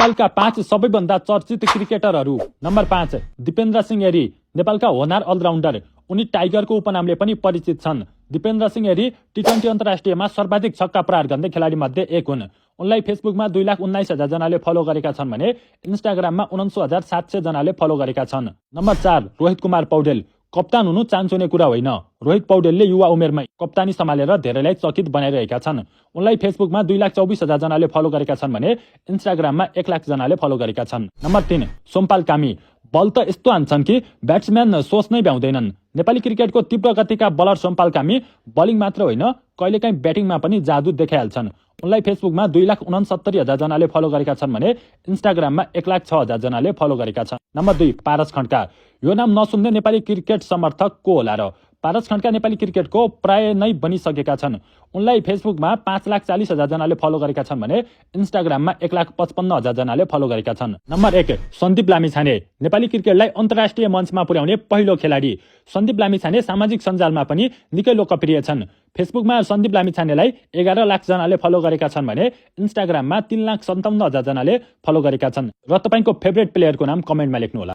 नेपालका 5 सबैभन्दा चर्चित क्रिकेटरहरू। नम्बर 5 दिपेन्द्र सिंह एरी, नेपालका होनार अलराउन्डर। उनी टाइगरको उपनामले पनि परिचित छन्। दिपेन्द्र सिंह एरी टी20 अन्तर्राष्ट्रियमा सर्वाधिक छक्का प्रहार गर्ने खेलाडी मध्ये एक हुन्। उनलाई फेसबुकमा 2,19,000 जनाले फलो गरेका छन् भने इन्स्टाग्राममा 49,700 जनाले फलो गरेका छन्। नम्बर 4 रोहित कुमार पौडेल। कप्तान हुनु चान्सुने कुरा होइन। रोहित पौडेलले युवा उमेरमै कप्तानी सम्हालेर धेरैलाई चकित बनाइरहेका छन्। उनलाई फेसबुकमा 2,24,000 जनाले फलो गरेका छन् भने इन्स्टाग्राममा 1,00,000 जनाले फलो गरेका छन्। नम्बर 3 सोमपाल कामी। बल त यस्तो हान्छन् कि ब्याट्सम्यान सोच्नै भ्याउँदैनन्। नेपाली क्रिकेटको तीव्र गतिका बलर सोमपाल कामी बलिङ मात्र होइन कहिलेकाहीँ ब्याटिङमा पनि जादु देखाइहाल्छन्। उनलाई फेसबुकमा 2,69,000 जनाले फलो गरेका छन् भने इन्स्टाग्राममा 1,06,000 जनाले फलो गरेका छन्। नम्बर 2 पारस खड्का। यो नाम नसुन्ने नेपाली क्रिकेट समर्थक को होला र? पारस खड्का नेपाली क्रिकेटको प्राय नै बनिसकेका छन्। उनलाई फेसबुकमा 5,40,000 जनाले फलो गरेका छन् भने इन्स्टाग्राममा 1,55,000 जनाले फलो गरेका छन्। नम्बर 1 सन्दीप लामिछाने। नेपाली क्रिकेटलाई अन्तर्राष्ट्रिय मञ्चमा पुर्याउने पहिलो खेलाडी। सन्दीप लामिछाने सामाजिक सञ्जालमा पनि निकै लोकप्रिय छन्। फेसबुकमा सन्दीप लामिछानेलाई 11 लाख जनाले फलो गरेका छन् भने इन्स्टाग्राममा 3,57,000 जनाले फलो गरेका छन्। र तपाईको फेभरेट प्लेयरको नाम कमेन्टमा लेख्नुहोला।